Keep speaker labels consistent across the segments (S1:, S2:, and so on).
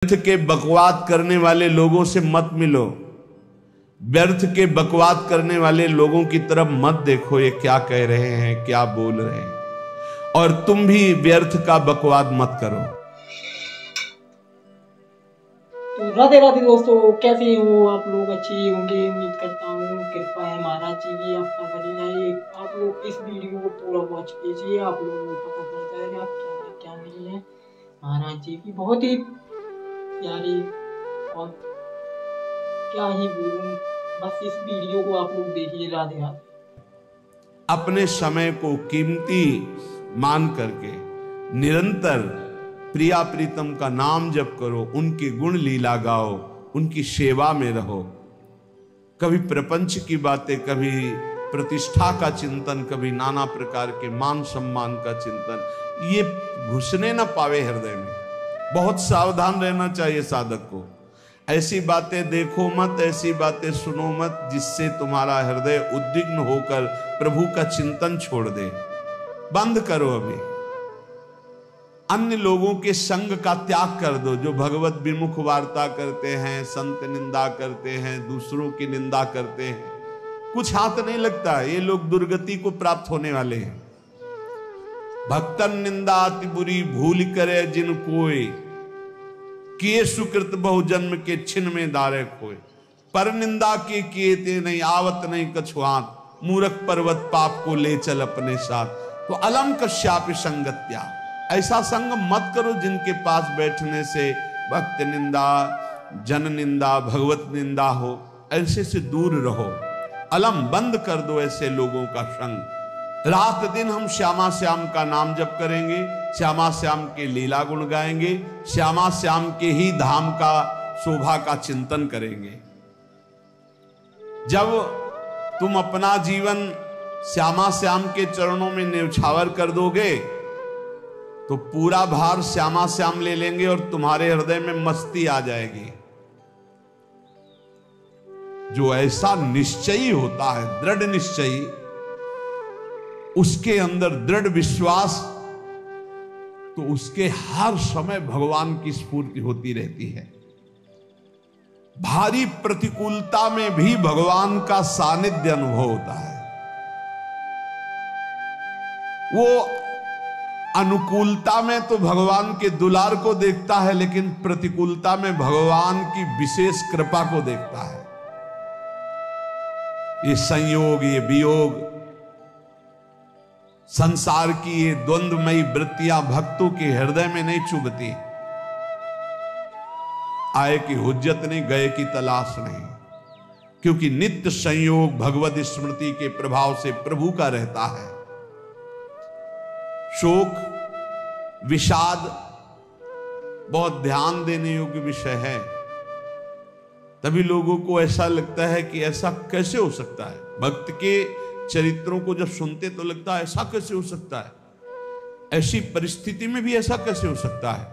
S1: व्यर्थ के बकवाद करने वाले लोगों से मत मिलो। व्यर्थ के बकवाद करने वाले लोगों की तरफ मत देखो, ये क्या कह रहे हैं, क्या बोल रहे हैं, और तुम भी व्यर्थ का बकवाद मत करो।
S2: तो राधे राधे दोस्तों, कैसे हो आप लोग? अच्छे होंगे उम्मीद करता हूँ। कृपा है महाराज जी की आपका बनी रहे। आप लोग इस वीडियो को पूरा वॉच कीजिए, आप लोगों को पता चल जाएगा क्या है क्या नहीं है। महाराज जी की बहुत ही प्यारी, और क्या ही बोलूं, बस इस वीडियो को आप लोग देखिए। राधे राधे।
S1: अपने समय को कीमती मान करके निरंतर प्रिया प्रीतम का नाम जप करो, उनके गुण लीला गाओ, उनकी सेवा में रहो। कभी प्रपंच की बातें, कभी प्रतिष्ठा का चिंतन, कभी नाना प्रकार के मान सम्मान का चिंतन, ये घुसने ना पावे हृदय में। बहुत सावधान रहना चाहिए साधक को। ऐसी बातें देखो मत, ऐसी बातें सुनो मत जिससे तुम्हारा हृदय उद्विग्न होकर प्रभु का चिंतन छोड़ दे। बंद करो। अभी अन्य लोगों के संग का त्याग कर दो, जो भगवत विमुख वार्ता करते हैं, संत निंदा करते हैं, दूसरों की निंदा करते हैं। कुछ हाथ नहीं लगता, ये लोग दुर्गति को प्राप्त होने वाले हैं। भक्तन निंदा अति बुरी भूल करे जिन कोई, किए सुकृत बहु जन्म के छिन में दारे खोए। पर निंदा के किए ते नहीं, आवत नहीं कछुआत, मूर्ख पर्वत पाप को ले चल अपने साथ। तो अलम कश्यापि संगत्या, ऐसा संग मत करो जिनके पास बैठने से भक्त निंदा, जन निंदा, भगवत निंदा हो। ऐसे से दूर रहो। अलम बंद कर दो ऐसे लोगों का संग। रात दिन हम श्यामा श्याम का नाम जप करेंगे, श्यामा श्याम के लीला गुण गाएंगे, श्यामा श्याम के ही धाम का शोभा का चिंतन करेंगे। जब तुम अपना जीवन श्यामा श्याम के चरणों में न्यौछावर कर दोगे तो पूरा भार श्यामा श्याम ले लेंगे और तुम्हारे हृदय में मस्ती आ जाएगी। जो ऐसा निश्चयी होता है, दृढ़ निश्चयी, उसके अंदर दृढ़ विश्वास, तो उसके हर समय भगवान की स्फूर्ति होती रहती है। भारी प्रतिकूलता में भी भगवान का सानिध्य अनुभव होता है। वो अनुकूलता में तो भगवान के दुलार को देखता है, लेकिन प्रतिकूलता में भगवान की विशेष कृपा को देखता है। ये संयोग, ये वियोग, संसार की ये द्वंद्वमयी वृत्तियां भक्तों के हृदय में नहीं चुभती। आए की हुज्जत नहीं, गए की तलाश नहीं, क्योंकि नित्य संयोग भगवत स्मृति के प्रभाव से प्रभु का रहता है। शोक, विषाद बहुत ध्यान देने योग्य विषय है। तभी लोगों को ऐसा लगता है कि ऐसा कैसे हो सकता है। भक्त के चरित्रों को जब सुनते तो लगता है ऐसा कैसे हो सकता है, ऐसी परिस्थिति में भी ऐसा कैसे हो सकता है।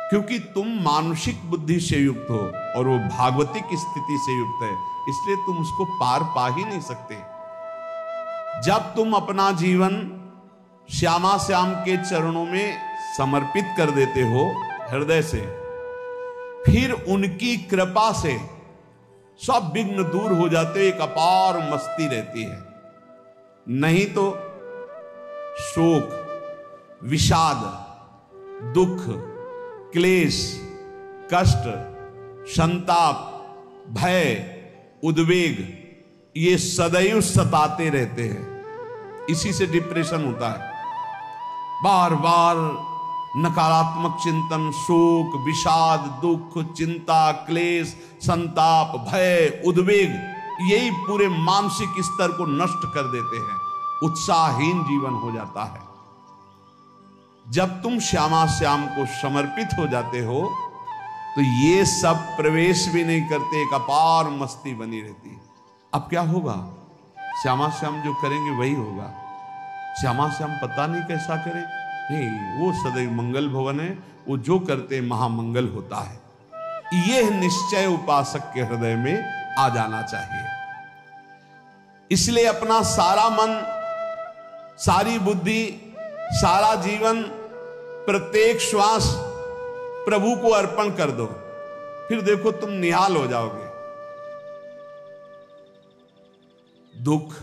S1: क्योंकि तुम मानसिक बुद्धि से युक्त हो और वो भागवतिक स्थिति से युक्त है, इसलिए तुम उसको पार पा ही नहीं सकते। जब तुम अपना जीवन श्यामा श्याम के चरणों में समर्पित कर देते हो हृदय से, फिर उनकी कृपा से सब विघ्न दूर हो जाते, एक अपार मस्ती रहती है। नहीं तो शोक, विषाद, दुख, क्लेश, कष्ट, संताप, भय, उद्वेग, ये सदैव सताते रहते हैं। इसी से डिप्रेशन होता है। बार बार नकारात्मक चिंतन, शोक, विषाद, दुख, चिंता, क्लेश, संताप, भय, उद्वेग, यही पूरे मानसिक स्तर को नष्ट कर देते हैं। उत्साहहीन जीवन हो जाता है। जब तुम श्यामा श्याम को समर्पित हो जाते हो तो ये सब प्रवेश भी नहीं करते, एक अपार मस्ती बनी रहती है। अब क्या होगा? श्यामा श्याम जो करेंगे वही होगा। श्यामा श्याम पता नहीं कैसा करें, नहीं, वो सदैव मंगल भवन है, वो जो करते महामंगल होता है। यह निश्चय उपासक के हृदय में आ जाना चाहिए। इसलिए अपना सारा मन, सारी बुद्धि, सारा जीवन, प्रत्येक श्वास प्रभु को अर्पण कर दो, फिर देखो तुम निहाल हो जाओगे। दुख,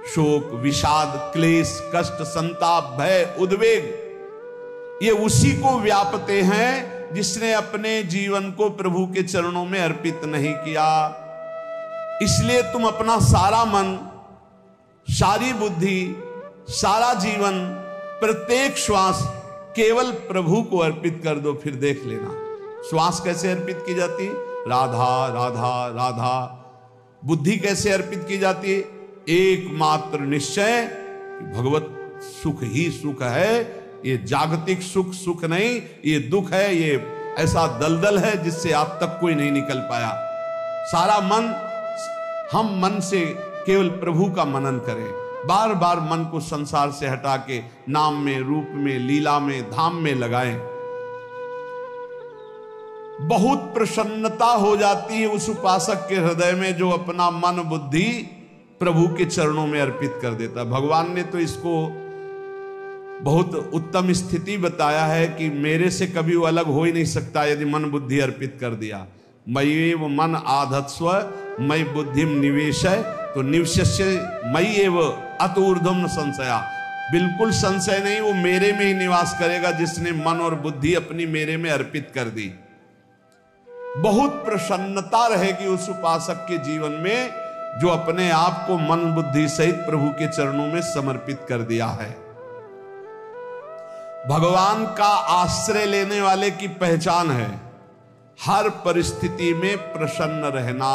S1: शोक, विषाद, क्लेश, कष्ट, संताप, भय, उद्वेग, ये उसी को व्यापते हैं जिसने अपने जीवन को प्रभु के चरणों में अर्पित नहीं किया। इसलिए तुम अपना सारा मन, सारी बुद्धि, सारा जीवन, प्रत्येक श्वास केवल प्रभु को अर्पित कर दो, फिर देख लेना श्वास कैसे अर्पित की जाती है। राधा राधा राधा। बुद्धि कैसे अर्पित की जाती है। एकमात्र निश्चय कि भगवत सुख ही सुख है, ये जागतिक सुख सुख नहीं, ये दुख है, ये ऐसा दलदल है जिससे आज तक कोई नहीं निकल पाया। सारा मन, हम मन से केवल प्रभु का मनन करें, बार बार मन को संसार से हटा के नाम में, रूप में, लीला में, धाम में लगाएं। बहुत प्रसन्नता हो जाती है उस उपासक के हृदय में जो अपना मन बुद्धि प्रभु के चरणों में अर्पित कर देता। भगवान ने तो इसको बहुत उत्तम स्थिति बताया है कि मेरे से कभी वो अलग हो ही नहीं सकता यदि मन बुद्धि अर्पित कर दिया। मय्येव मन आधत्स्व मयि बुद्धिम निवेशय, तो निवश्य मयि एव अतूर्ध्वम न संशया। बिल्कुल संशय नहीं, वो मेरे में ही निवास करेगा जिसने मन और बुद्धि अपनी मेरे में अर्पित कर दी। बहुत प्रसन्नता रहेगी उस उपासक के जीवन में जो अपने आप को मन बुद्धि सहित प्रभु के चरणों में समर्पित कर दिया है। भगवान का आश्रय लेने वाले की पहचान है हर परिस्थिति में प्रसन्न रहना।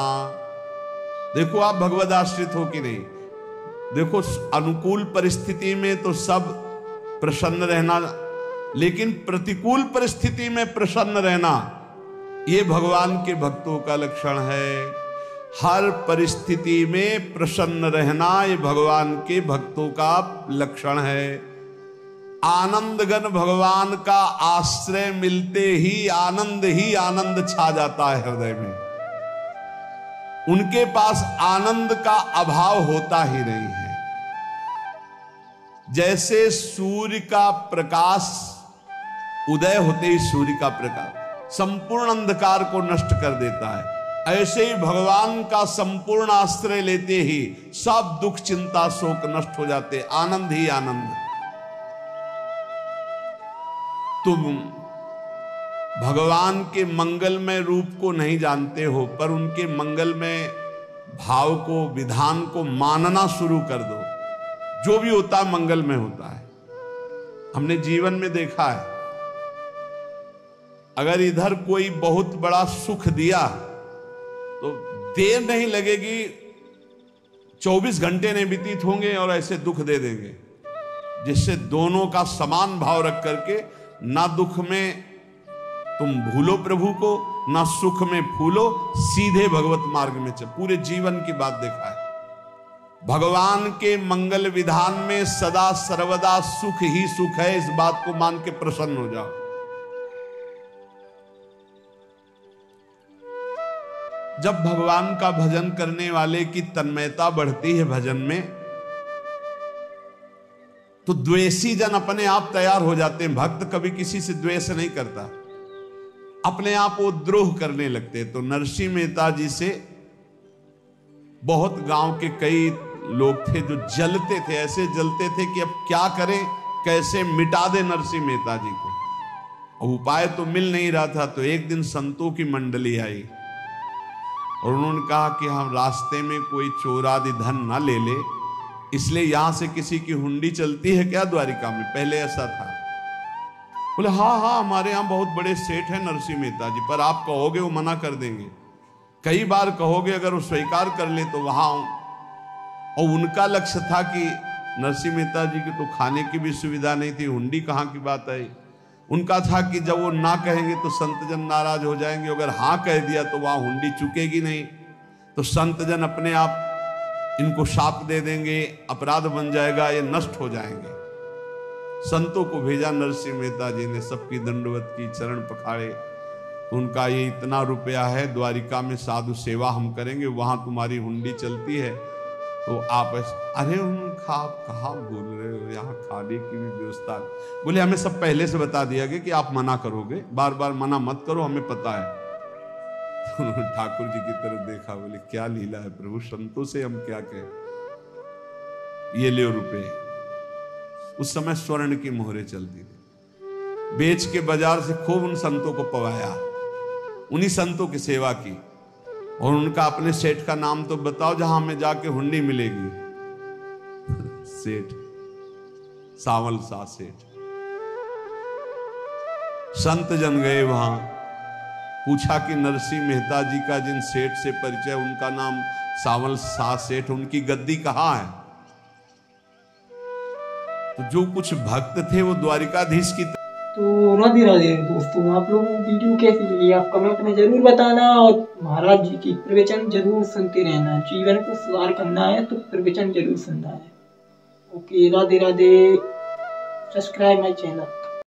S1: देखो आप भगवद आश्रित हो कि नहीं, देखो अनुकूल परिस्थिति में तो सब प्रसन्न रहना, लेकिन प्रतिकूल परिस्थिति में प्रसन्न रहना ये भगवान के भक्तों का लक्षण है। हर परिस्थिति में प्रसन्न रहना ये भगवान के भक्तों का लक्षण है। आनंदगन भगवान का आश्रय मिलते ही आनंद छा जाता है हृदय में। उनके पास आनंद का अभाव होता ही नहीं है। जैसे सूर्य का प्रकाश उदय होते ही सूर्य का प्रकाश संपूर्ण अंधकार को नष्ट कर देता है, ऐसे ही भगवान का संपूर्ण आश्रय लेते ही सब दुख चिंता शोक नष्ट हो जाते, आनंद ही आनंद। तुम भगवान के मंगलमय रूप को नहीं जानते हो, पर उनके मंगलमय भाव को, विधान को मानना शुरू कर दो। जो भी होता है मंगलमय होता है। हमने जीवन में देखा है, अगर इधर कोई बहुत बड़ा सुख दिया तो देर नहीं लगेगी, 24 घंटे नहीं व्यतीत होंगे और ऐसे दुख दे देंगे, जिससे दोनों का समान भाव रख करके ना दुख में तुम भूलो प्रभु को, ना सुख में फूलो, सीधे भगवत मार्ग में चल। पूरे जीवन की बात देखा है, भगवान के मंगल विधान में सदा सर्वदा सुख ही सुख है, इस बात को मान के प्रसन्न हो जाओ। जब भगवान का भजन करने वाले की तन्मयता बढ़ती है भजन में, तो द्वेषी जन अपने आप तैयार हो जाते हैं। भक्त कभी किसी से द्वेष नहीं करता, अपने आप वो द्रोह करने लगते। तो नरसिंह मेहता जी से बहुत गांव के कई लोग थे जो जलते थे, ऐसे जलते थे कि अब क्या करें, कैसे मिटा दे नरसिंह मेहता जी को। और उपाय तो मिल नहीं रहा था। तो एक दिन संतों की मंडली आई और उन्होंने कहा कि हम रास्ते में कोई चोर आदि धन ना ले ले, इसलिए यहां से किसी की हुंडी चलती है क्या द्वारिका में? पहले ऐसा था। बोले हाँ हाँ, हमारे यहाँ बहुत बड़े सेठ हैं नरसिंह मेहता जी, पर आप कहोगे वो मना कर देंगे। कई बार कहोगे, अगर वो स्वीकार कर ले तो वहां आऊं। और उनका लक्ष्य था कि नरसिंह मेहता जी की तो खाने की भी सुविधा नहीं थी, हुंडी कहाँ की बात आई। उनका था कि जब वो ना कहेंगे तो संतजन नाराज हो जाएंगे, अगर हाँ कह दिया तो वहां हुंडी चुकेगी नहीं, तो संतजन अपने आप इनको शाप दे देंगे, अपराध बन जाएगा, ये नष्ट हो जाएंगे। संतों को भेजा नरसिंह मेहता जी ने, सबकी दंडवत की, चरण पखाड़े। उनका ये इतना रुपया है, द्वारिका में साधु सेवा हम करेंगे, वहां तुम्हारी हुंडी चलती है। तो आप अरे उनका आप कहाँ बोल रहे हो, यहाँ खाने की भी व्यवस्था। बोले हमें सब पहले से बता दिया गया कि आप मना करोगे, बार बार मना मत करो, हमें पता है। तो उन्होंने ठाकुर जी की तरफ देखा, बोले क्या लीला है प्रभु, संतों से हम क्या कहें, ये ले रुपए। उस समय स्वर्ण की मोहरें चलती थी, बेच के बाजार से खूब उन संतों को पवाया, उन्हीं संतों की सेवा की। और उनका अपने सेठ का नाम तो बताओ जहां हमें जाके हुंडी मिलेगी। सेठ सावल सा सेठ। संत जन गए वहां, पूछा कि नरसिंह मेहता जी का जिन सेठ से परिचय, उनका नाम सावल सा सेठ, उनकी गद्दी कहां है। तो जो कुछ भक्त थे वो द्वारिकाधीश की।
S2: तो राधे राधे दोस्तों, आप लोगों को वीडियो कैसी लगी आप कमेंट में जरूर बताना, और महाराज जी की प्रवचन जरूर सुनते रहना। जीवन को सुधार करना है तो प्रवचन जरूर सुनना है। Okay, Radhe Radhe. Subscribe my channel.